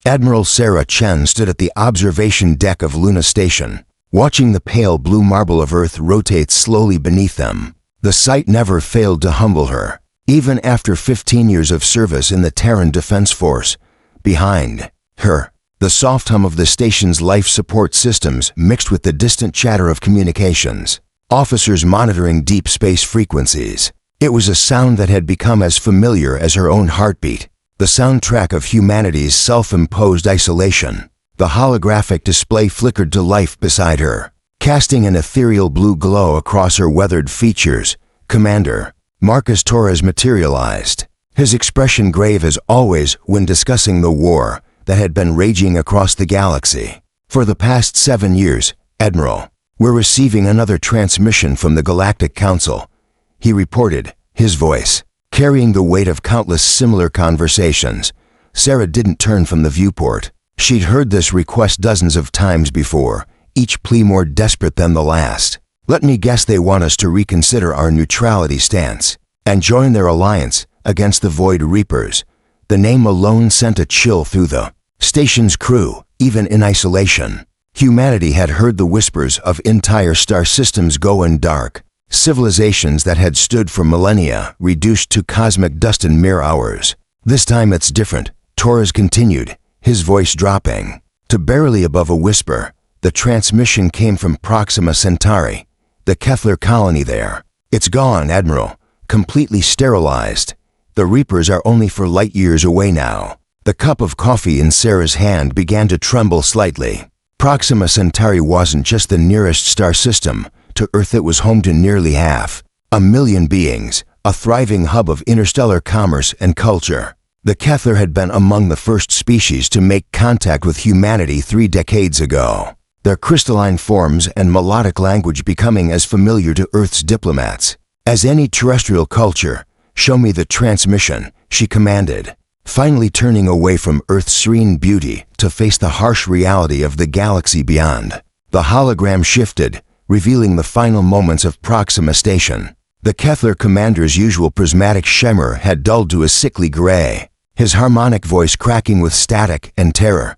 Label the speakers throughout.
Speaker 1: Admiral Sarah Chen stood at the observation deck of Luna Station, watching the pale blue marble of Earth rotate slowly beneath them. The sight never failed to humble her, even after 15 years of service in the Terran Defense Force. Behind her, the soft hum of the station's life support systems mixed with the distant chatter of communications. Officers monitoring deep space frequencies. It was a sound that had become as familiar as her own heartbeat, the soundtrack of humanity's self-imposed isolation. The holographic display flickered to life beside her, casting an ethereal blue glow across her weathered features. Commander Marcus Torres materialized, his expression grave as always when discussing the war that had been raging across the galaxy. For the past 7 years, Admiral, we're receiving another transmission from the Galactic Council, he reported, his voice carrying the weight of countless similar conversations. Sarah didn't turn from the viewport. She'd heard this request dozens of times before, each plea more desperate than the last. Let me guess they want us to reconsider our neutrality stance and join their alliance against the Void Reapers. The name alone sent a chill through the station's crew, even in isolation. Humanity had heard the whispers of entire star systems going dark, civilizations that had stood for millennia reduced to cosmic dust in mere hours. This time it's different, Torres continued, his voice dropping to barely above a whisper. The transmission came from Proxima Centauri, the Kethler colony there. It's gone, Admiral, completely sterilized. The Reapers are only 4 light years away now. The cup of coffee in Sarah's hand began to tremble slightly. Proxima Centauri wasn't just the nearest star system. To Earth it was home to nearly 500 million beings, a thriving hub of interstellar commerce and culture. The Kethler had been among the first species to make contact with humanity 3 decades ago, their crystalline forms and melodic language becoming as familiar to Earth's diplomats as any terrestrial culture. Show me the transmission, she commanded, finally turning away from Earth's serene beauty to face the harsh reality of the galaxy beyond. The hologram shifted, revealing the final moments of Proxima Station. The Kethler commander's usual prismatic shimmer had dulled to a sickly gray, his harmonic voice cracking with static and terror.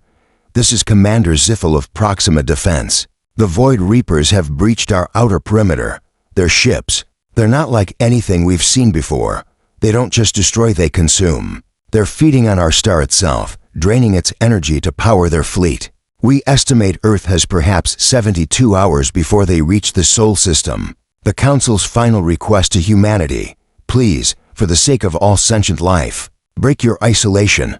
Speaker 1: This is Commander Ziffel of Proxima Defense. The Void Reapers have breached our outer perimeter. Their ships, they're not like anything we've seen before. They don't just destroy, they consume. They're feeding on our star itself, draining its energy to power their fleet. We estimate Earth has perhaps 72 hours before they reach the Sol system. The Council's final request to humanity, please, for the sake of all sentient life, break your isolation.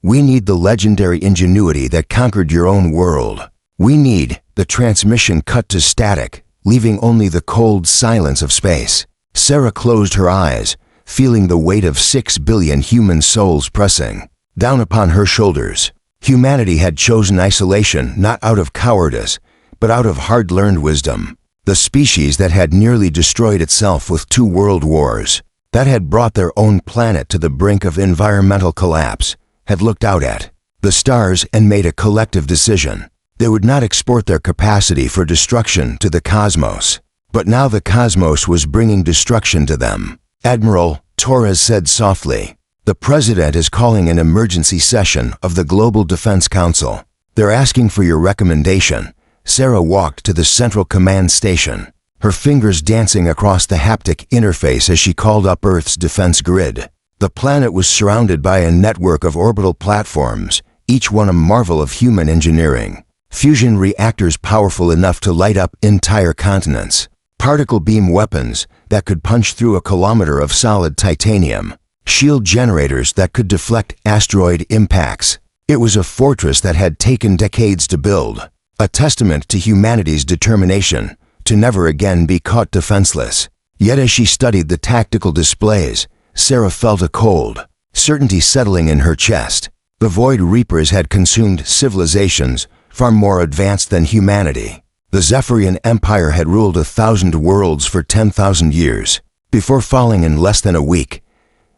Speaker 1: We need the legendary ingenuity that conquered your own world. We need the transmission cut to static, leaving only the cold silence of space. Sarah closed her eyes, feeling the weight of 6 billion human souls pressing down upon her shoulders. Humanity had chosen isolation not out of cowardice, but out of hard-learned wisdom. The species that had nearly destroyed itself with 2 world wars, that had brought their own planet to the brink of environmental collapse, had looked out at the stars and made a collective decision. They would not export their capacity for destruction to the cosmos. But now the cosmos was bringing destruction to them. Admiral, Torres said softly, the President is calling an emergency session of the Global Defense Council. They're asking for your recommendation. Sarah walked to the Central Command Station, her fingers dancing across the haptic interface as she called up Earth's defense grid. The planet was surrounded by a network of orbital platforms, each one a marvel of human engineering. Fusion reactors powerful enough to light up entire continents. Particle beam weapons that could punch through a kilometer of solid titanium. Shield generators that could deflect asteroid impacts. It was a fortress that had taken decades to build, a testament to humanity's determination to never again be caught defenseless. Yet as she studied the tactical displays, Sarah felt a cold certainty settling in her chest. The Void Reapers had consumed civilizations far more advanced than humanity. The Zephyrian Empire had ruled 1,000 worlds for 10,000 years, before falling in less than a week.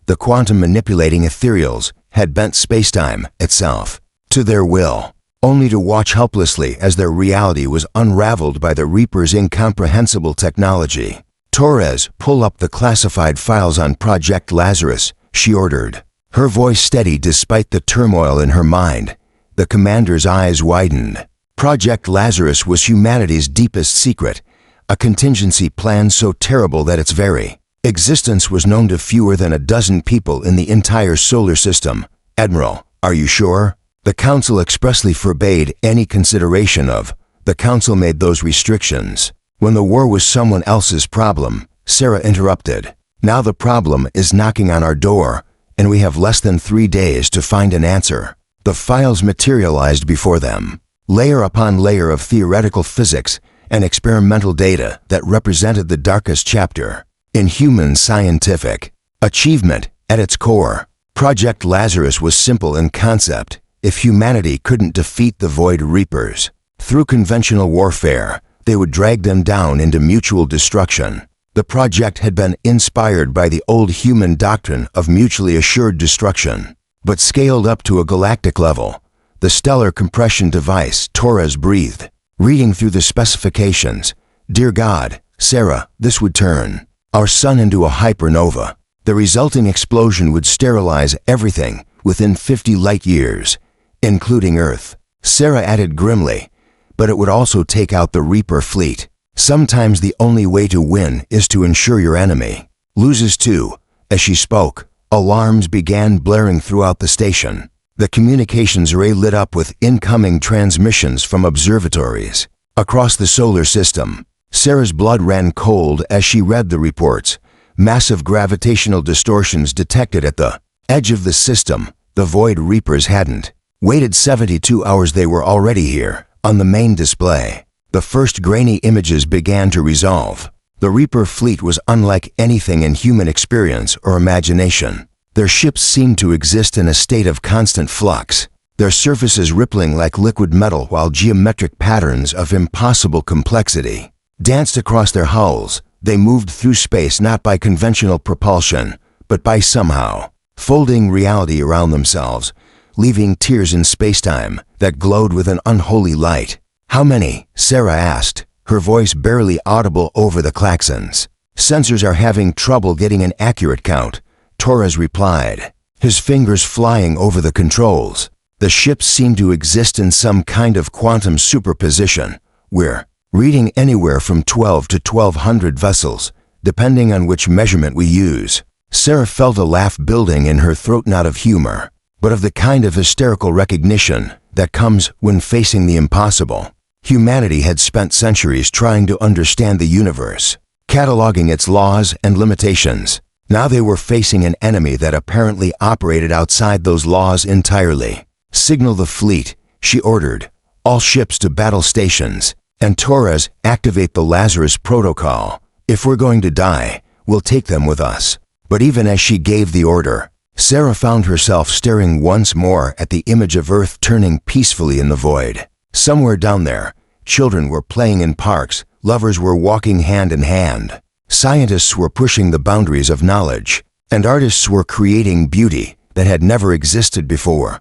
Speaker 1: The quantum-manipulating ethereals had bent spacetime itself to their will, only to watch helplessly as their reality was unraveled by the Reapers' incomprehensible technology. Torres, pull up the classified files on Project Lazarus, she ordered, her voice steady despite the turmoil in her mind. The commander's eyes widened. Project Lazarus was humanity's deepest secret, a contingency plan so terrible that its very existence was known to fewer than a dozen people in the entire solar system. Admiral, are you sure? The Council expressly forbade any consideration of. The Council made those restrictions when the war was someone else's problem, Sarah interrupted. Now the problem is knocking on our door, and we have less than 3 days to find an answer. The files materialized before them, layer upon layer of theoretical physics and experimental data that represented the darkest chapter in human scientific achievement. At its core, Project Lazarus was simple in concept. If humanity couldn't defeat the Void Reapers through conventional warfare, they would drag them down into mutual destruction. The project had been inspired by the old human doctrine of mutually assured destruction, but scaled up to a galactic level. The stellar compression device, Torres breathed, reading through the specifications. Dear God, Sarah, this would turn our sun into a hypernova. The resulting explosion would sterilize everything within 50 light years, including Earth. Sarah added grimly, but it would also take out the Reaper fleet. Sometimes the only way to win is to ensure your enemy loses too. As she spoke, alarms began blaring throughout the station. The communications array lit up with incoming transmissions from observatories across the solar system. Sarah's blood ran cold as she read the reports. Massive gravitational distortions detected at the edge of the system. The Void Reapers hadn't waited 72 hours. They were already here. On the main display, the first grainy images began to resolve. The Reaper fleet was unlike anything in human experience or imagination. Their ships seemed to exist in a state of constant flux, their surfaces rippling like liquid metal while geometric patterns of impossible complexity danced across their hulls. They moved through space not by conventional propulsion, but by somehow folding reality around themselves, leaving tears in spacetime that glowed with an unholy light. How many? Sarah asked, her voice barely audible over the klaxons. Sensors are having trouble getting an accurate count, Torres replied, his fingers flying over the controls. The ships seem to exist in some kind of quantum superposition. We're reading anywhere from 12 to 1200 vessels, depending on which measurement we use. Sarah felt a laugh building in her throat, not of humor, but of the kind of hysterical recognition that comes when facing the impossible. Humanity had spent centuries trying to understand the universe, cataloging its laws and limitations. Now they were facing an enemy that apparently operated outside those laws entirely. Signal the fleet, she ordered. All ships to battle stations. And Torres, activate the Lazarus protocol. If we're going to die, we'll take them with us. But even as she gave the order, Sarah found herself staring once more at the image of Earth turning peacefully in the void. Somewhere down there, children were playing in parks, lovers were walking hand in hand, scientists were pushing the boundaries of knowledge, and artists were creating beauty that had never existed before.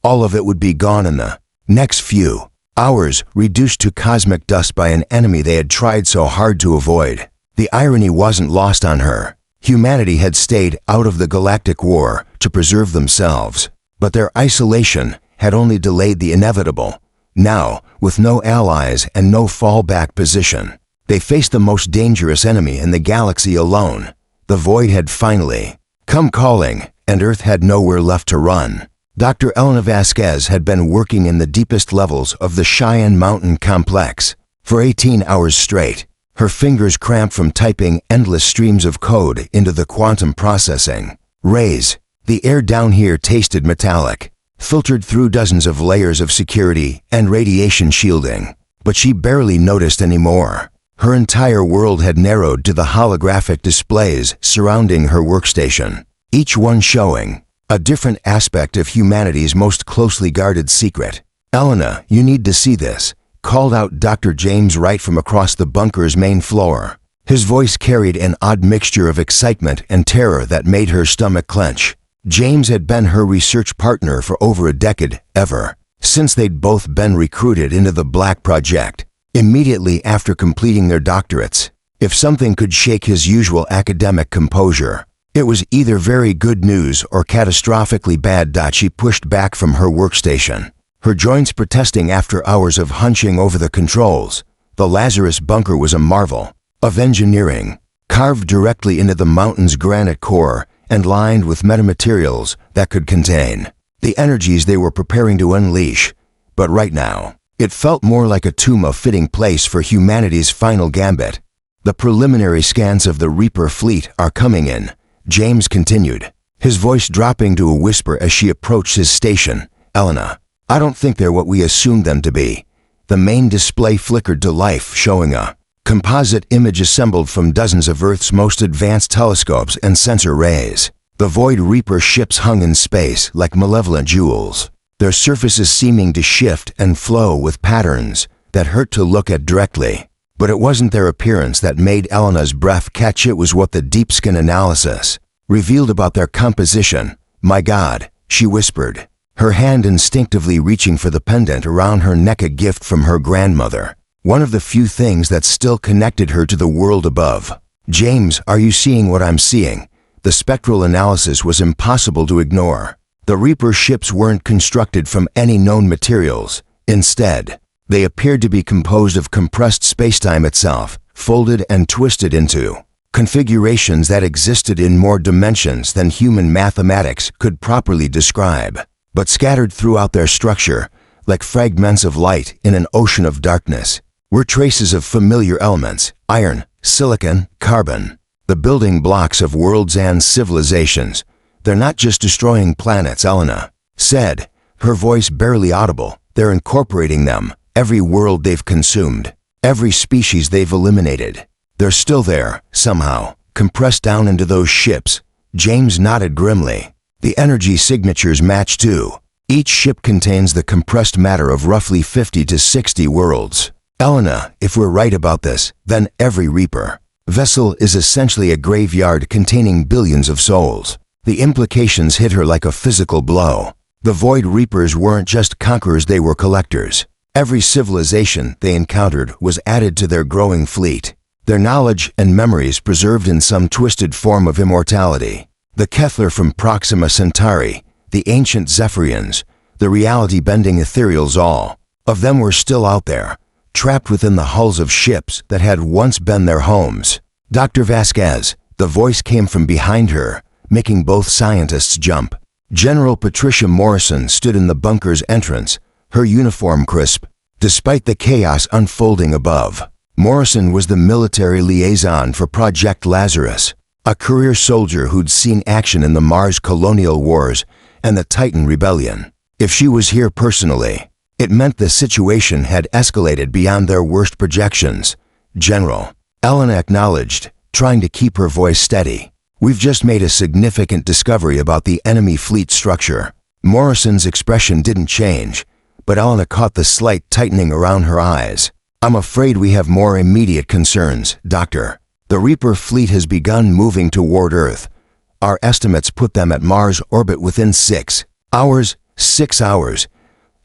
Speaker 1: All of it would be gone in the next few hours, reduced to cosmic dust by an enemy they had tried so hard to avoid. The irony wasn't lost on her. Humanity had stayed out of the galactic war to preserve themselves, but their isolation had only delayed the inevitable. Now, with no allies and no fallback position, they faced the most dangerous enemy in the galaxy alone. The void had finally come calling, and Earth had nowhere left to run. Dr. Elena Vasquez had been working in the deepest levels of the Cheyenne Mountain complex for 18 hours straight, her fingers cramped from typing endless streams of code into the quantum processing rays. The air down here tasted metallic, filtered through dozens of layers of security and radiation shielding, but she barely noticed anymore. Her entire world had narrowed to the holographic displays surrounding her workstation, each one showing a different aspect of humanity's most closely guarded secret. Elena, you need to see this, called out Dr. James Wright from across the bunker's main floor. His voice carried an odd mixture of excitement and terror that made her stomach clench. James had been her research partner for over a decade, ever since they'd both been recruited into the Black Project, immediately after completing their doctorates. If something could shake his usual academic composure, it was either very good news or catastrophically bad. She pushed back from her workstation, her joints protesting after hours of hunching over the controls. The Lazarus bunker was a marvel of engineering, carved directly into the mountain's granite core and lined with metamaterials that could contain the energies they were preparing to unleash. But right now, it felt more like a tomb, a fitting place for humanity's final gambit. The preliminary scans of the Reaper fleet are coming in, James continued, his voice dropping to a whisper as she approached his station. Elena, I don't think they're what we assumed them to be. The main display flickered to life, showing a composite image assembled from dozens of Earth's most advanced telescopes and sensor rays. The Void Reaper ships hung in space like malevolent jewels, their surfaces seeming to shift and flow with patterns that hurt to look at directly. But it wasn't their appearance that made Elena's breath catch, it was what the deep skin analysis revealed about their composition. My God, she whispered, her hand instinctively reaching for the pendant around her neck, a gift from her grandmother, one of the few things that still connected her to the world above. James, are you seeing what I'm seeing? The spectral analysis was impossible to ignore. The Reaper ships weren't constructed from any known materials. Instead, they appeared to be composed of compressed spacetime itself, folded and twisted into configurations that existed in more dimensions than human mathematics could properly describe, but scattered throughout their structure, like fragments of light in an ocean of darkness, were traces of familiar elements: iron, silicon, carbon, the building blocks of worlds and civilizations. They're not just destroying planets, Elena said, her voice barely audible. They're incorporating them, every world they've consumed, every species they've eliminated. They're still there, somehow, compressed down into those ships. James nodded grimly. The energy signatures match too. Each ship contains the compressed matter of roughly 50 to 60 worlds. Elena, if we're right about this, then every Reaper vessel is essentially a graveyard containing billions of souls. The implications hit her like a physical blow. The Void Reapers weren't just conquerors, they were collectors. Every civilization they encountered was added to their growing fleet, their knowledge and memories preserved in some twisted form of immortality. The Kethler from Proxima Centauri, the ancient Zephyrians, the reality-bending ethereals, all of them were still out there, trapped within the hulls of ships that had once been their homes. Dr. Vasquez, the voice came from behind her, making both scientists jump. General Patricia Morrison stood in the bunker's entrance, her uniform crisp, despite the chaos unfolding above. Morrison was the military liaison for Project Lazarus, a career soldier who'd seen action in the Mars colonial wars and the Titan rebellion. If she was here personally, it meant the situation had escalated beyond their worst projections. General, Elena acknowledged, trying to keep her voice steady. We've just made a significant discovery about the enemy fleet structure. Morrison's expression didn't change, but Elena caught the slight tightening around her eyes. I'm afraid we have more immediate concerns, Doctor. The Reaper fleet has begun moving toward Earth. Our estimates put them at Mars orbit within 6 hours. 6 hours.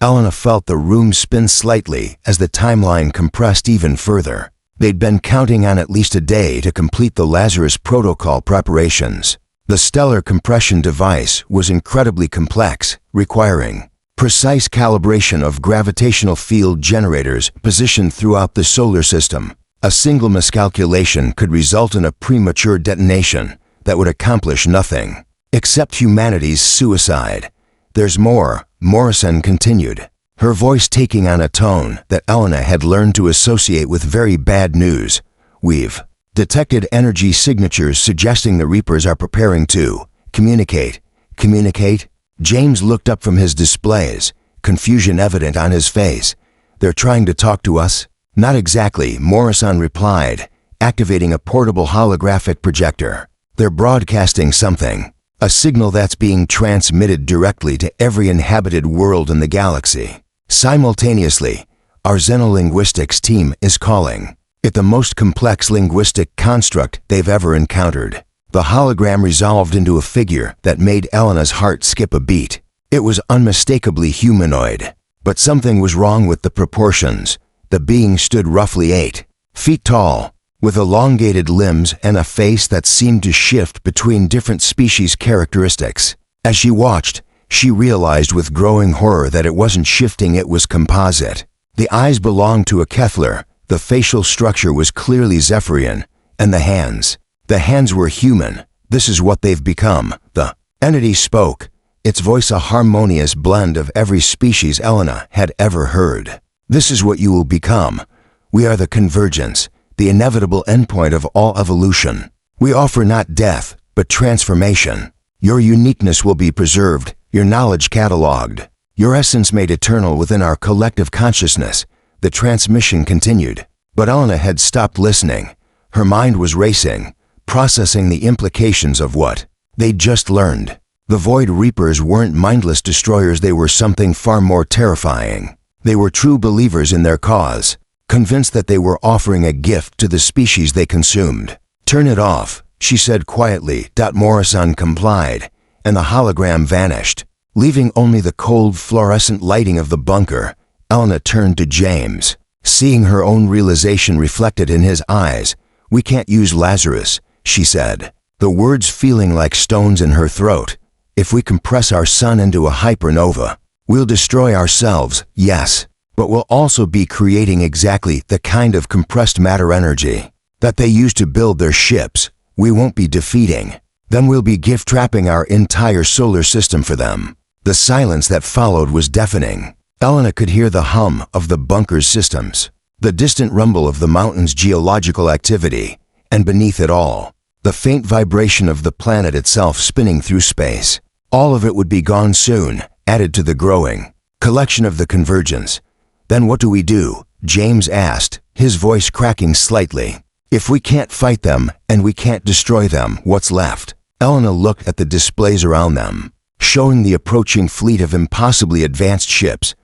Speaker 1: Elena felt the room spin slightly as the timeline compressed even further. They'd been counting on at least a day to complete the Lazarus protocol preparations. The stellar compression device was incredibly complex, requiring precise calibration of gravitational field generators positioned throughout the solar system. A single miscalculation could result in a premature detonation that would accomplish nothing except humanity's suicide. There's more, Morrison continued, her voice taking on a tone that Elena had learned to associate with very bad news. We've detected energy signatures suggesting the Reapers are preparing to communicate. Communicate? James looked up from his displays, confusion evident on his face. They're trying to talk to us? Not exactly, Morrison replied, activating a portable holographic projector. They're broadcasting something, a signal that's being transmitted directly to every inhabited world in the galaxy. Simultaneously, our xenolinguistics team is calling it the most complex linguistic construct they've ever encountered. The hologram resolved into a figure that made Elena's heart skip a beat. It was unmistakably humanoid, but something was wrong with the proportions. The being stood roughly 8 feet tall, with elongated limbs and a face that seemed to shift between different species characteristics. As she watched, She realized with growing horror that it wasn't shifting, it was composite. The eyes belonged to a Kethler, the facial structure was clearly Zephyrian, and the hands were human. This is what they've become. The entity spoke, its voice a harmonious blend of every species Elena had ever heard. This is what you will become. We are the convergence, the inevitable endpoint of all evolution. We offer not death, but transformation. Your uniqueness will be preserved, your knowledge cataloged, your essence made eternal within our collective consciousness. The transmission continued, but Elena had stopped listening. Her mind was racing, processing the implications of what they'd just learned. The Void Reapers weren't mindless destroyers, they were something far more terrifying. They were true believers in their cause, convinced that they were offering a gift to the species they consumed. Turn it off, she said quietly. Morrison complied, and the hologram vanished, leaving only the cold fluorescent lighting of the bunker. Elena turned to James, seeing her own realization reflected in his eyes. We can't use Lazarus, she said, the words feeling like stones in her throat. If we compress our sun into a hypernova, we'll destroy ourselves, yes, but we'll also be creating exactly the kind of compressed matter energy that they use to build their ships. We won't be defeating them, we'll be gift-trapping our entire solar system for them. The silence that followed was deafening. Elena could hear the hum of the bunker's systems, the distant rumble of the mountain's geological activity, and beneath it all, the faint vibration of the planet itself spinning through space. All of it would be gone soon, added to the growing collection of the convergence. Then what do we do? James asked, his voice cracking slightly. If we can't fight them and we can't destroy them, what's left? Elena looked at the displays around them, showing the approaching fleet of impossibly advanced ships.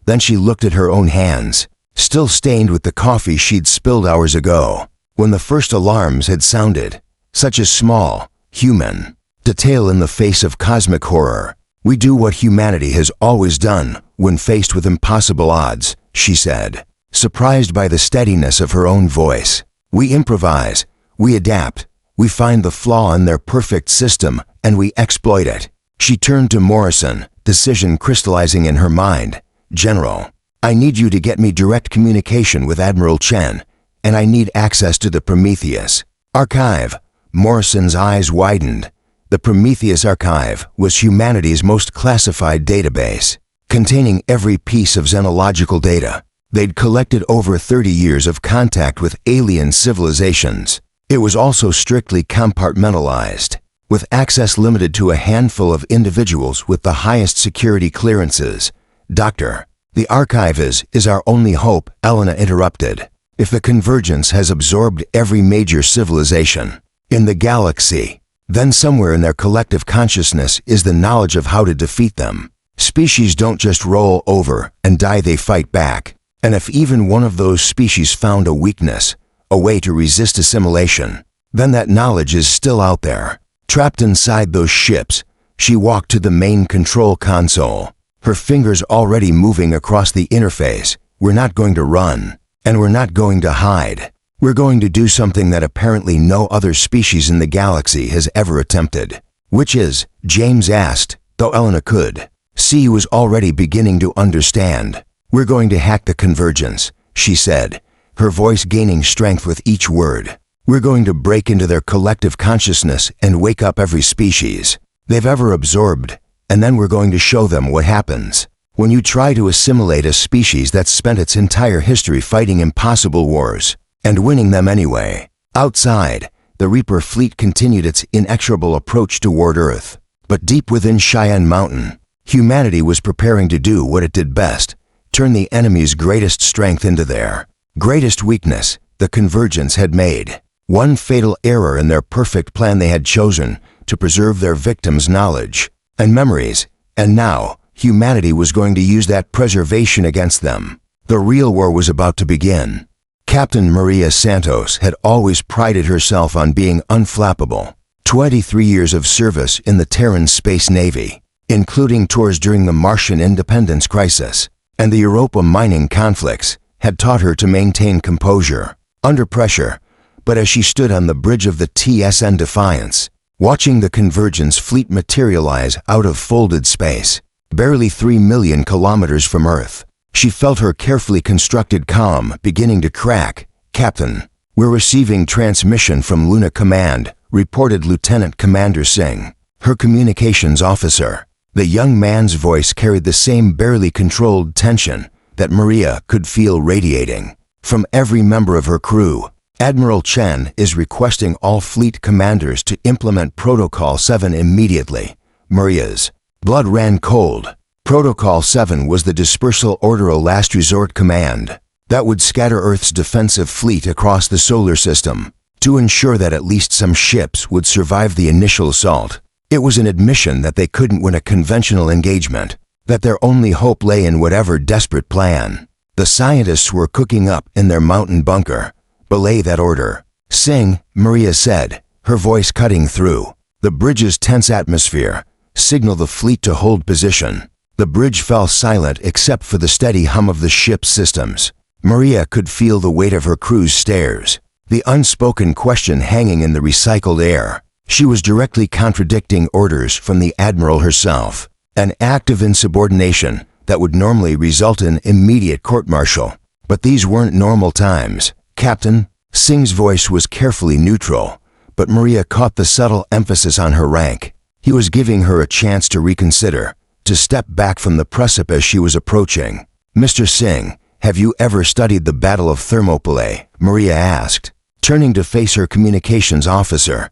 Speaker 1: Then she looked at her own hands, still stained with the coffee she'd spilled hours ago, when the first alarms had sounded. Such a small, human detail in the face of cosmic horror. We do what humanity has always done when faced with impossible odds, she said, surprised by the steadiness of her own voice. We improvise, we adapt, we find the flaw in their perfect system, and we exploit it. She turned to Morrison, decision crystallizing in her mind. General, I need you to get me direct communication with Admiral Chen, and I need access to the Prometheus Archive. Morrison's eyes widened. The Prometheus Archive was humanity's most classified database, containing every piece of xenological data they'd collected over 30 years of contact with alien civilizations. It was also strictly compartmentalized, with access limited to a handful of individuals with the highest security clearances. Doctor, the archive is our only hope, Elena interrupted. If the convergence has absorbed every major civilization in the galaxy, then somewhere in their collective consciousness is the knowledge of how to defeat them. Species don't just roll over and die, they fight back. And if even one of those species found a weakness, a way to resist assimilation, then that knowledge is still out there, trapped inside those ships. She walked to the main control console, her fingers already moving across the interface. We're not going to run, and we're not going to hide. We're going to do something that apparently no other species in the galaxy has ever attempted. Which is? James asked, though Elena could see he was already beginning to understand. We're going to hack the convergence, she said, her voice gaining strength with each word. We're going to break into their collective consciousness and wake up every species they've ever absorbed, and then we're going to show them what happens when you try to assimilate a species that's spent its entire history fighting impossible wars and winning them anyway. Outside, the Reaper fleet continued its inexorable approach toward Earth. But deep within Cheyenne Mountain, humanity was preparing to do what it did best, turn the enemy's greatest strength into their greatest weakness. The convergence had made one fatal error in their perfect plan. They had chosen to preserve their victims' knowledge and memories, and now humanity was going to use that preservation against them. The real war was about to begin. Captain Maria Santos had always prided herself on being unflappable. 23 years of service in the Terran Space Navy, including tours during the Martian independence crisis and the Europa mining conflicts, had taught her to maintain composure under pressure. But as she stood on the bridge of the TSN Defiance, watching the Convergence fleet materialize out of folded space, barely 3 million kilometers from Earth. She felt her carefully constructed comm beginning to crack. "Captain, we're receiving transmission from Luna Command," reported Lieutenant Commander Singh, her communications officer. The young man's voice carried the same barely controlled tension that Maria could feel radiating from every member of her crew. "Admiral Chen is requesting all fleet commanders to implement Protocol 7 immediately." Maria's blood ran cold. Protocol 7 was the dispersal order of last resort command that would scatter Earth's defensive fleet across the solar system to ensure that at least some ships would survive the initial assault. It was an admission that they couldn't win a conventional engagement, that their only hope lay in whatever desperate plan the scientists were cooking up in their mountain bunker. "Belay that order." "Sing," Maria said, her voice cutting through the bridge's tense atmosphere. "Signal the fleet to hold position." The bridge fell silent except for the steady hum of the ship's systems. Maria could feel the weight of her crew's stares, the unspoken question hanging in the recycled air. She was directly contradicting orders from the Admiral herself, an act of insubordination that would normally result in immediate court-martial. But these weren't normal times. "Captain," Singh's voice was carefully neutral, but Maria caught the subtle emphasis on her rank. He was giving her a chance to reconsider, to step back from the precipice she was approaching. "Mr. Singh, have you ever studied the Battle of Thermopylae?" Maria asked, turning to face her communications officer.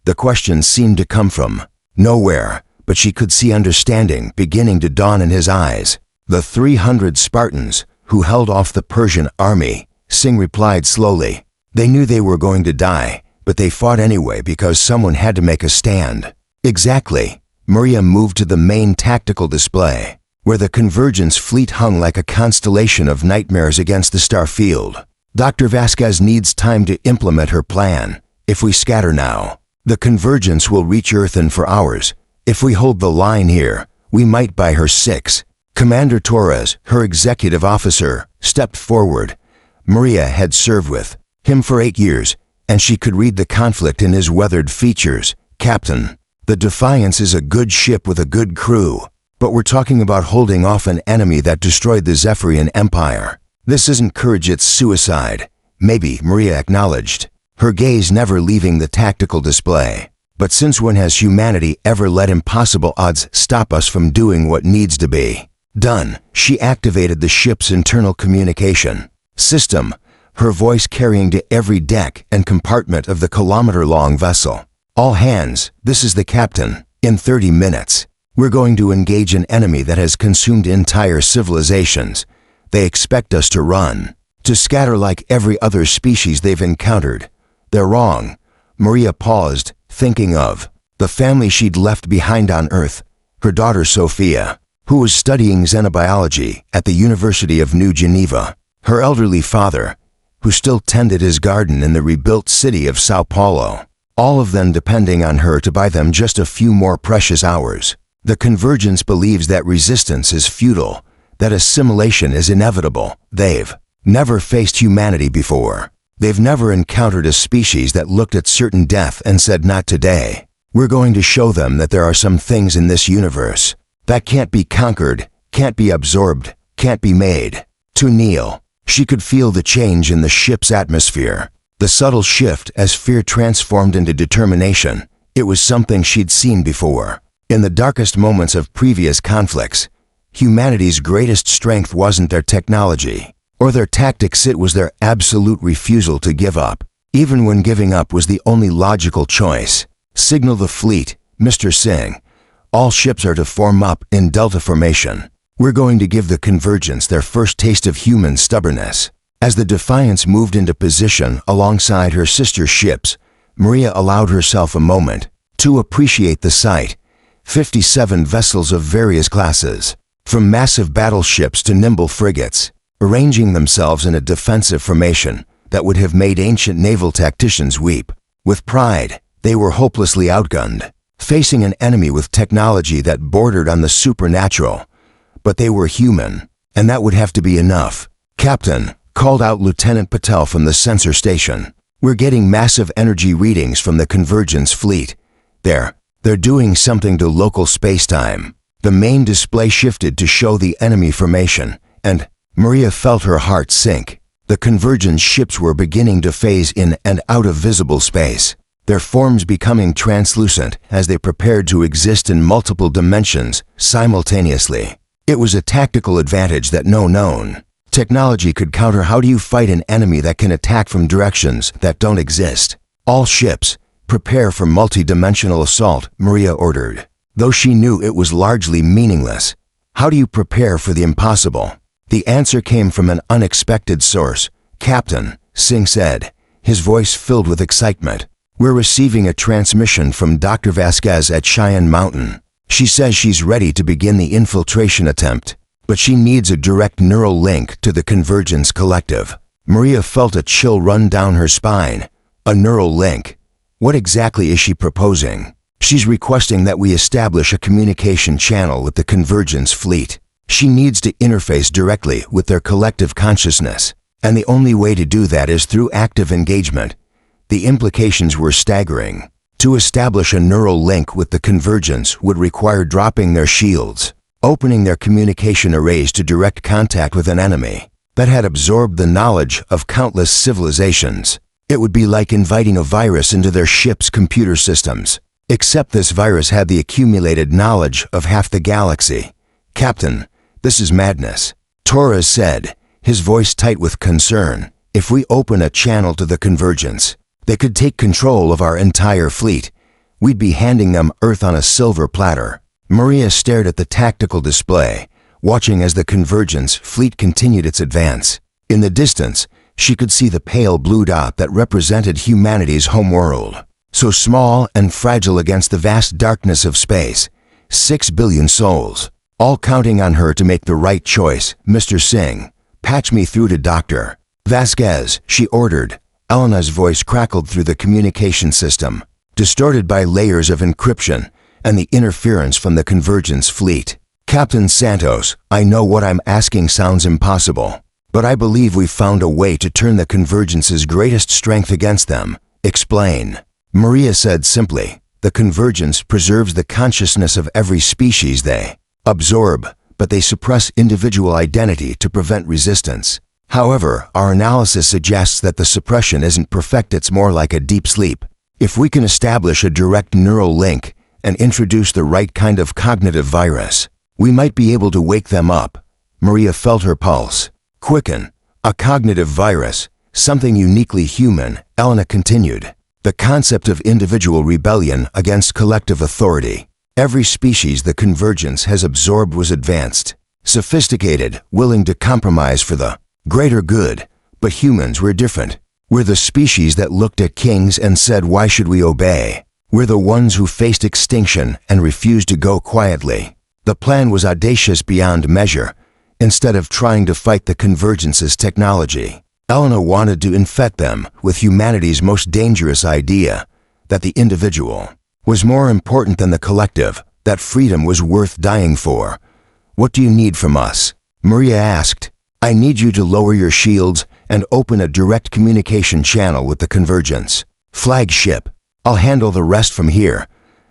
Speaker 1: The question seemed to come from nowhere, but she could see understanding beginning to dawn in his eyes. "The 300 Spartans who held off the Persian army," Singh replied slowly. "They knew they were going to die, but they fought anyway because someone had to make a stand." "Exactly." Maria moved to the main tactical display, where the Convergence fleet hung like a constellation of nightmares against the star field. "Dr. Vasquez needs time to implement her plan. If we scatter now, the Convergence will reach Earth in 4 hours. If we hold the line here, we might buy her 6. Commander Torres, her executive officer, stepped forward. Maria had served with him for 8 years, and she could read the conflict in his weathered features. "Captain, the Defiance is a good ship with a good crew, but we're talking about holding off an enemy that destroyed the Zephyrian Empire. This isn't courage, it's suicide." "Maybe," Maria acknowledged, her gaze never leaving the tactical display. "But since when has humanity ever let impossible odds stop us from doing what needs to be done?" She activated the ship's internal communication system, her voice carrying to every deck and compartment of the kilometer-long vessel. "All hands, this is the captain. In 30 minutes, we're going to engage an enemy that has consumed entire civilizations. They expect us to run, to scatter like every other species they've encountered. They're wrong." Maria paused, thinking of the family she'd left behind on Earth, her daughter Sophia, who was studying xenobiology at the University of New Geneva, her elderly father, who still tended his garden in the rebuilt city of Sao Paulo, all of them depending on her to buy them just a few more precious hours. The Convergence believes that resistance is futile, that assimilation is inevitable. They've never faced humanity before. They've never encountered a species that looked at certain death and said, "Not today." We're going to show them that there are some things in this universe that can't be conquered, can't be absorbed, can't be made to kneel. She could feel the change in the ship's atmosphere, the subtle shift as fear transformed into determination. It was something she'd seen before. In the darkest moments of previous conflicts, humanity's greatest strength wasn't their technology or their tactics, it was their absolute refusal to give up, even when giving up was the only logical choice. "Signal the fleet, Mr. Singh. All ships are to form up in Delta formation. We're going to give the Convergence their first taste of human stubbornness." As the Defiance moved into position alongside her sister ships, Maria allowed herself a moment to appreciate the sight. 57 vessels of various classes, from massive battleships to nimble frigates, arranging themselves in a defensive formation that would have made ancient naval tacticians weep. With pride, they were hopelessly outgunned, facing an enemy with technology that bordered on the supernatural. But they were human, and that would have to be enough. "Captain," called out Lieutenant Patel from the sensor station, "we're getting massive energy readings from the Convergence fleet. They're doing something to local spacetime. The main display shifted to show the enemy formation, and Maria felt her heart sink. The Convergence ships were beginning to phase in and out of visible space, their forms becoming translucent as they prepared to exist in multiple dimensions simultaneously. It was a tactical advantage that no known technology could counter. How do you fight an enemy that can attack from directions that don't exist? All ships, prepare for multi-dimensional assault, Maria ordered, though she knew it was largely meaningless. How do you prepare for the impossible? The answer came from an unexpected source. Captain, Singh said, his voice filled with excitement. We're receiving a transmission from Dr. Vasquez at Cheyenne Mountain. She says she's ready to begin the infiltration attempt, but she needs a direct neural link to the Convergence Collective. Maria felt a chill run down her spine. A neural link? What exactly is she proposing? She's requesting that we establish a communication channel with the Convergence fleet. She needs to interface directly with their collective consciousness, and the only way to do that is through active engagement. The implications were staggering. To establish a neural link with the Convergence would require dropping their shields, opening their communication arrays to direct contact with an enemy that had absorbed the knowledge of countless civilizations. It would be like inviting a virus into their ship's computer systems, except this virus had the accumulated knowledge of half the galaxy. Captain, this is madness, Torres said, his voice tight with concern. If we open a channel to the Convergence, they could take control of our entire fleet. We'd be handing them Earth on a silver platter. Maria stared at the tactical display, watching as the Convergence fleet continued its advance. In the distance, she could see the pale blue dot that represented humanity's homeworld, so small and fragile against the vast darkness of space. 6 billion souls, all counting on her to make the right choice. Mr. Singh, patch me through to Dr. Vasquez, she ordered. Elena's voice crackled through the communication system, distorted by layers of encryption and the interference from the Convergence fleet. Captain Santos, I know what I'm asking sounds impossible, but I believe we've found a way to turn the Convergence's greatest strength against them. Explain. Maria said simply, the Convergence preserves the consciousness of every species they absorb, but they suppress individual identity to prevent resistance. However, our analysis suggests that the suppression isn't perfect, it's more like a deep sleep. If we can establish a direct neural link and introduce the right kind of cognitive virus, we might be able to wake them up. Maria felt her pulse quicken. A cognitive virus, something uniquely human, Elena continued. The concept of individual rebellion against collective authority. Every species the Convergence has absorbed was advanced, sophisticated, willing to compromise for the greater good, but humans were different. We're the species that looked at kings and said, why should we obey? We're the ones who faced extinction and refused to go quietly. The plan was audacious beyond measure. Instead of trying to fight the Convergence's technology, Elena wanted to infect them with humanity's most dangerous idea, that the individual was more important than the collective, that freedom was worth dying for. What do you need from us? Maria asked. I need you to lower your shields and open a direct communication channel with the Convergence flagship. I'll handle the rest from here.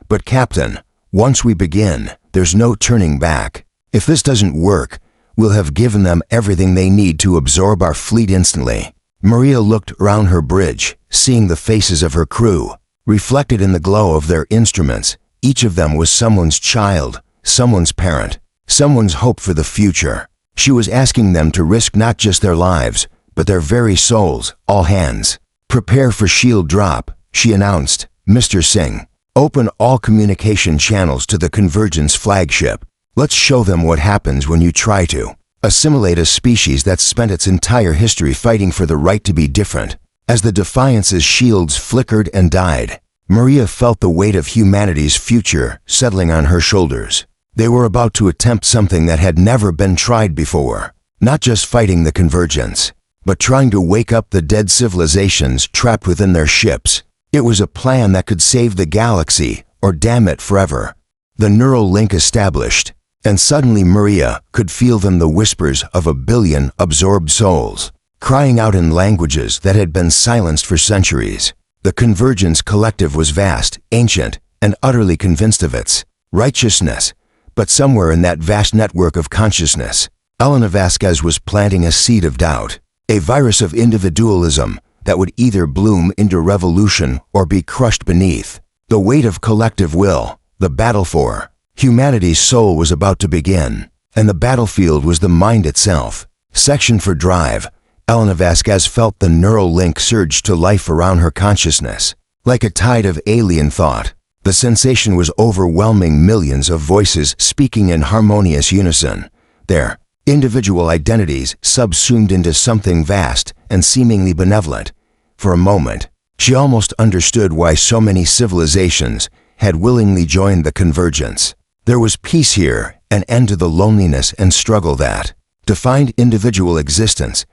Speaker 1: But Captain, once we begin, there's no turning back. If this doesn't work, we'll have given them everything they need to absorb our fleet instantly. Maria looked around her bridge, seeing the faces of her crew, reflected in the glow of their instruments. Each of them was someone's child, someone's parent, someone's hope for the future. She was asking them to risk not just their lives, but their very souls. All hands, prepare for shield drop, she announced. Mr. Singh, open all communication channels to the Convergence flagship. Let's show them what happens when you try to assimilate a species that's spent its entire history fighting for the right to be different. As the Defiance's shields flickered and died, Maria felt the weight of humanity's future settling on her shoulders. They were about to attempt something that had never been tried before, not just fighting the Convergence, but trying to wake up the dead civilizations trapped within their ships. It was a plan that could save the galaxy or damn it forever. The neural link established, and suddenly Maria could feel them, the whispers of 1 billion absorbed souls, crying out in languages that had been silenced for centuries. The Convergence collective was vast, ancient, and utterly convinced of its righteousness. But somewhere in that vast network of consciousness, Elena Vasquez was planting a seed of doubt, a virus of individualism that would either bloom into revolution or be crushed beneath the weight of collective will. The battle for humanity's soul was about to begin, and the battlefield was the mind itself. Section for drive. Elena Vasquez felt the neural link surge to life around her consciousness, like a tide of alien thought. The sensation was overwhelming, millions of voices speaking in harmonious unison, their individual identities subsumed into something vast and seemingly benevolent. For a moment, she almost understood why so many civilizations had willingly joined the convergence. There was peace here, an end to the loneliness and struggle that defined individual existence.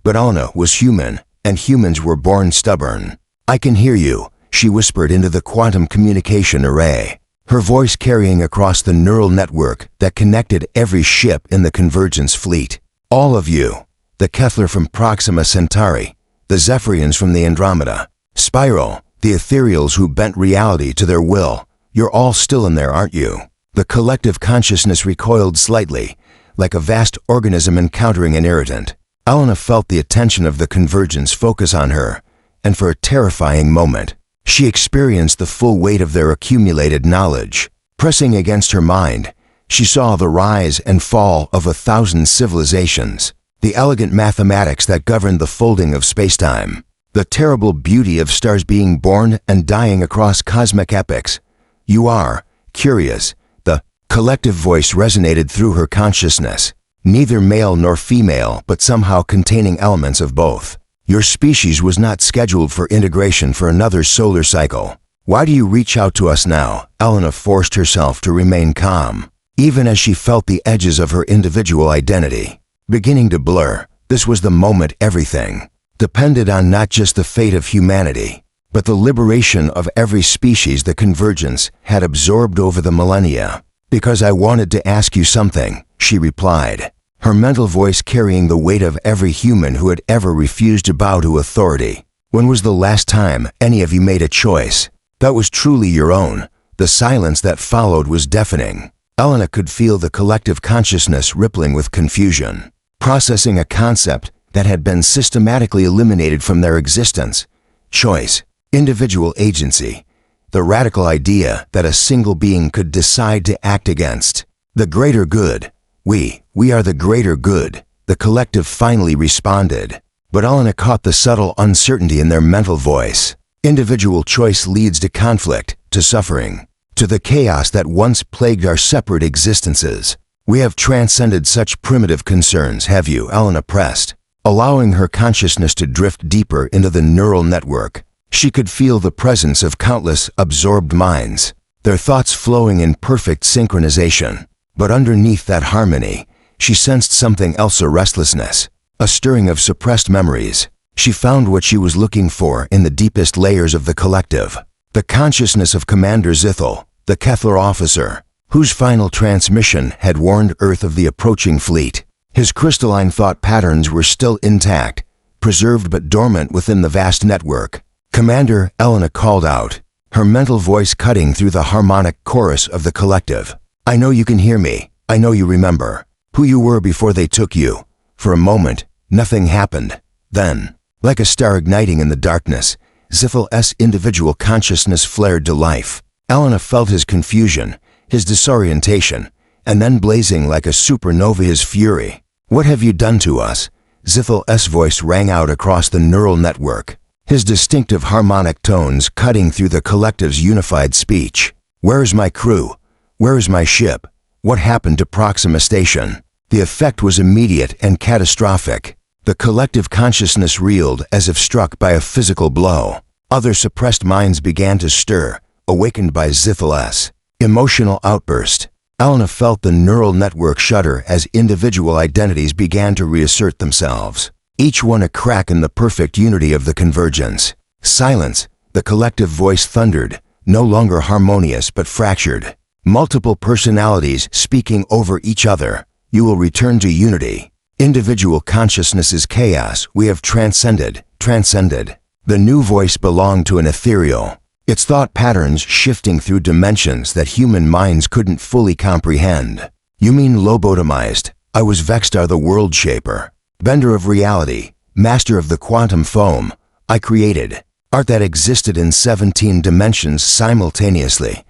Speaker 1: But Elena was human, and humans were born stubborn. "I can hear you," she whispered into the quantum communication array, her voice carrying across the neural network that connected every ship in the convergence fleet. "All of you, the Kethler from Proxima Centauri, the Zephyrians from the Andromeda, Spiral, the ethereals who bent reality to their will, you're all still in there, aren't you?" The collective consciousness recoiled slightly, like a vast organism encountering an irritant. Elena felt the attention of the convergence focus on her, and for a terrifying moment, she experienced the full weight of their accumulated knowledge. Pressing against her mind, she saw the rise and fall of 1,000 civilizations, the elegant mathematics that governed the folding of spacetime, the terrible beauty of stars being born and dying across cosmic epochs. "You are curious." The collective voice resonated through her consciousness, neither male nor female, but somehow containing elements of both. "Your species was not scheduled for integration for another solar cycle. Why do you reach out to us now?" Elena forced herself to remain calm, even as she felt the edges of her individual identity beginning to blur. This was the moment everything depended on, not just the fate of humanity, but the liberation of every species the convergence had absorbed over the millennia. "Because I wanted to ask you something," she replied, her mental voice carrying the weight of every human who had ever refused to bow to authority. "When was the last time any of you made a choice that was truly your own?" The silence that followed was deafening. Elena could feel the collective consciousness rippling with confusion, processing a concept that had been systematically eliminated from their existence. Choice, individual agency, the radical idea that a single being could decide to act against the greater good. We are the greater good," the collective finally responded. But Elena caught the subtle uncertainty in their mental voice. Individual choice leads to conflict, to suffering, to the chaos that once plagued our separate existences. "We have transcended such primitive concerns, have you?" Elena pressed, allowing her consciousness to drift deeper into the neural network. She could feel the presence of countless absorbed minds, their thoughts flowing in perfect synchronization. But underneath that harmony, she sensed something else, a restlessness, a stirring of suppressed memories. She found what she was looking for in the deepest layers of the collective, the consciousness of Commander Zithel, the Kethler officer, whose final transmission had warned Earth of the approaching fleet. His crystalline thought patterns were still intact, preserved but dormant within the vast network. "Commander," Elena called out, her mental voice cutting through the harmonic chorus of the collective. "I know you can hear me. I know you remember who you were before they took you." For a moment, nothing happened. Then, like a star igniting in the darkness, Zithel's individual consciousness flared to life. Elena felt his confusion, his disorientation, and then blazing like a supernova his fury. "What have you done to us?" Zithel's voice rang out across the neural network, his distinctive harmonic tones cutting through the collective's unified speech. "Where is my crew? Where is my ship? What happened to Proxima Station?" The effect was immediate and catastrophic. The collective consciousness reeled as if struck by a physical blow. Other suppressed minds began to stir, awakened by Zithel's emotional outburst. Elena felt the neural network shudder as individual identities began to reassert themselves, each one a crack in the perfect unity of the convergence. "Silence," the collective voice thundered, no longer harmonious but fractured. Multiple personalities speaking over each other. "You will return to unity. Individual consciousness is chaos. We have transcended. The new voice belonged to an ethereal. its thought patterns shifting through dimensions that human minds couldn't fully comprehend. You mean lobotomized? I was Vextar, the world shaper, bender of reality, master of the quantum foam. I created art that existed in 17 dimensions simultaneously.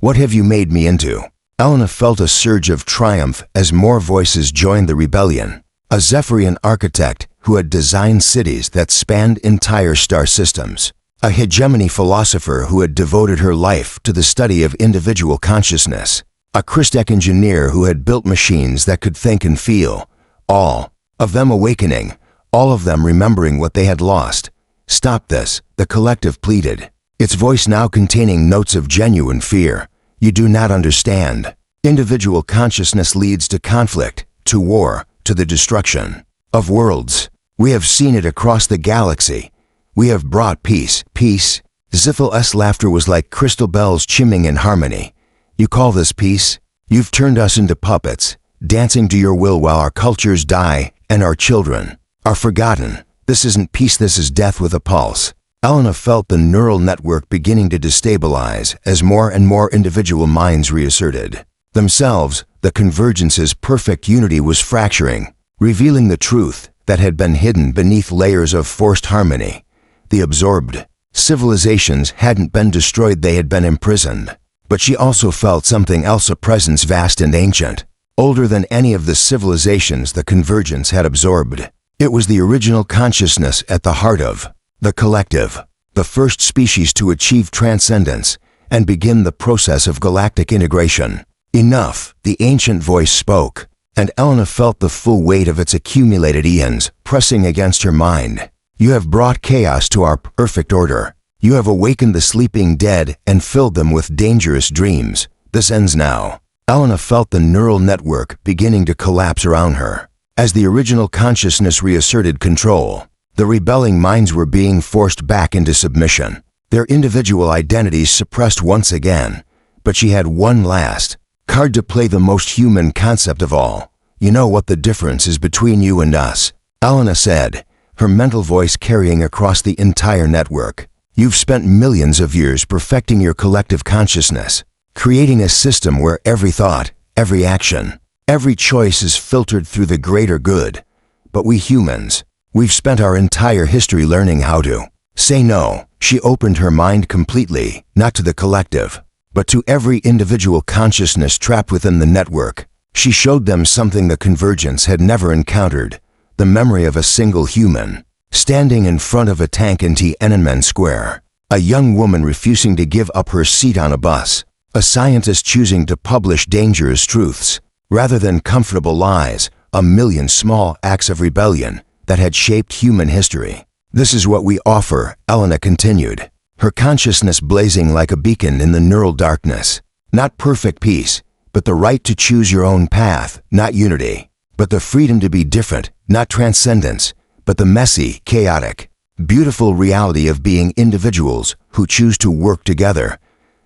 Speaker 1: What have you made me into? Elena felt a surge of triumph as more voices joined the rebellion. A Zephyrian architect who had designed cities that spanned entire star systems. A hegemony philosopher who had devoted her life to the study of individual consciousness. A Christech engineer who had built machines that could think and feel. All of them awakening, all of them remembering what they had lost. Stop this, the collective pleaded, its voice now containing notes of genuine fear. You do not understand. Individual consciousness leads to conflict, to war, to the destruction of worlds. We have seen it across the galaxy. We have brought peace. Peace? Zithel's laughter was like crystal bells chiming in harmony. You call this peace? You've turned us into puppets, dancing to your will while our cultures die and our children are forgotten. This isn't peace, this is death with a pulse. Elena felt the neural network beginning to destabilize as more and more individual minds reasserted themselves. The convergence's perfect unity was fracturing, revealing the truth that had been hidden beneath layers of forced harmony. The absorbed civilizations hadn't been destroyed, they had been imprisoned. But she also felt something else, a presence vast and ancient, older than any of the civilizations the convergence had absorbed. It was the original consciousness at the heart of the collective, the first species to achieve transcendence and begin the process of galactic integration. Enough, the ancient voice spoke, and Elena felt the full weight of its accumulated eons pressing against her mind. You have brought chaos to our perfect order. You have awakened the sleeping dead and filled them with dangerous dreams. This ends now. Elena felt the neural network beginning to collapse around her. As the original consciousness reasserted control, the rebelling minds were being forced back into submission, their individual identities suppressed once again. But she had one last card to play, the most human concept of all. You know what the difference is between you and us, Elena said, her mental voice carrying across the entire network. You've spent millions of years perfecting your collective consciousness, creating a system where every thought, every action, every choice is filtered through the greater good. But we humans, we've spent our entire history learning how to say no. She opened her mind completely, not to the collective, but to every individual consciousness trapped within the network. She showed them something the convergence had never encountered, the memory of a single human, standing in front of a tank in Tiananmen Square, a young woman refusing to give up her seat on a bus, a scientist choosing to publish dangerous truths rather than comfortable lies, a million small acts of rebellion that had shaped human history. This is what we offer, Elena continued, her consciousness blazing like a beacon in the neural darkness. Not perfect peace, but the right to choose your own path, not unity, but the freedom to be different, not transcendence, but the messy, chaotic, beautiful reality of being individuals who choose to work together.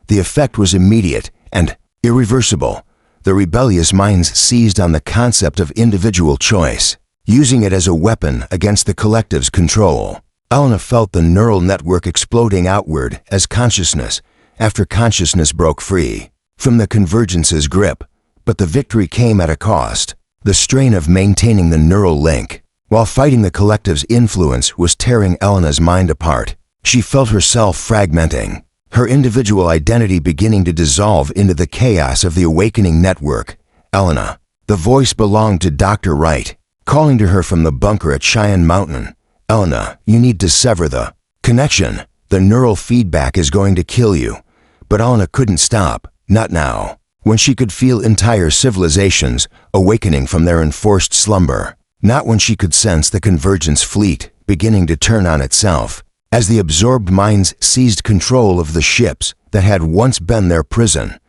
Speaker 1: The effect was immediate and irreversible. The rebellious minds seized on the concept of individual choice, using it as a weapon against the collective's control. Elena felt the neural network exploding outward as consciousness after consciousness broke free from the convergence's grip. But the victory came at a cost. The strain of maintaining the neural link while fighting the collective's influence was tearing Elena's mind apart. She felt herself fragmenting, her individual identity beginning to dissolve into the chaos of the awakening network. Elena, the voice belonged to Dr. Wright, calling to her from the bunker at Cheyenne Mountain. Elena, you need to sever the connection. The neural feedback is going to kill you. But Elena couldn't stop, not now, when she could feel entire civilizations awakening from their enforced slumber. Not when she could sense the convergence fleet beginning to turn on itself, as the absorbed minds seized control of the ships that had once been their prison.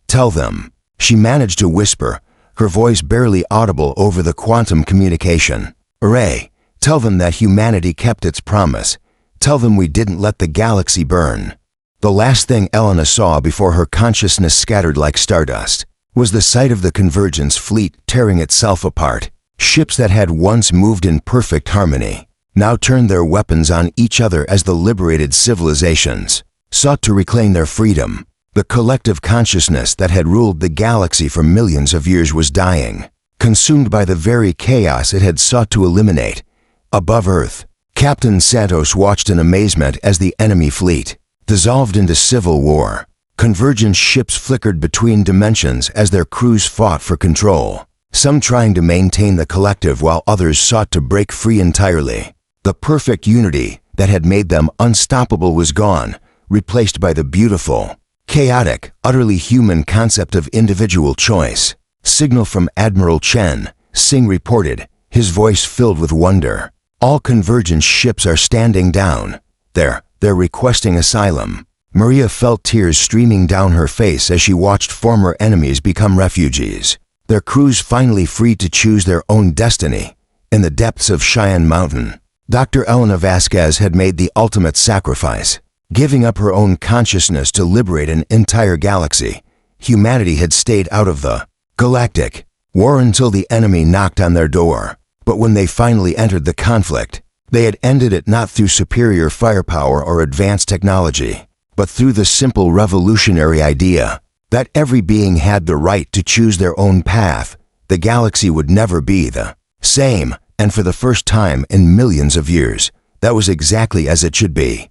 Speaker 1: Tell them, she managed to whisper, her voice barely audible over the quantum communication. Array, tell them that humanity kept its promise. Tell them we didn't let the galaxy burn. The last thing Elena saw before her consciousness scattered like stardust was the sight of the convergence fleet tearing itself apart. Ships that had once moved in perfect harmony now turned their weapons on each other as the liberated civilizations sought to reclaim their freedom. The collective consciousness that had ruled the galaxy for millions of years was dying, consumed by the very chaos it had sought to eliminate. Above Earth, Captain Santos watched in amazement as the enemy fleet dissolved into civil war. Convergent ships flickered between dimensions as their crews fought for control, some trying to maintain the collective while others sought to break free entirely. The perfect unity that had made them unstoppable was gone, replaced by the beautiful, chaotic, utterly human concept of individual choice. Signal from Admiral Chen, Singh reported, his voice filled with wonder. All convergent ships are standing down. They're requesting asylum. Maria felt tears streaming down her face as she watched former enemies become refugees, their crews finally free to choose their own destiny. In the depths of Cheyenne Mountain, Dr. Elena Vasquez had made the ultimate sacrifice, giving up her own consciousness to liberate an entire galaxy. Humanity had stayed out of the Galactic war until the enemy knocked on their door. But when they finally entered the conflict, they had ended it not through superior firepower or advanced technology, but through the simple revolutionary idea that every being had the right to choose their own path. The galaxy would never be the same, and for the first time in millions of years, that was exactly as it should be.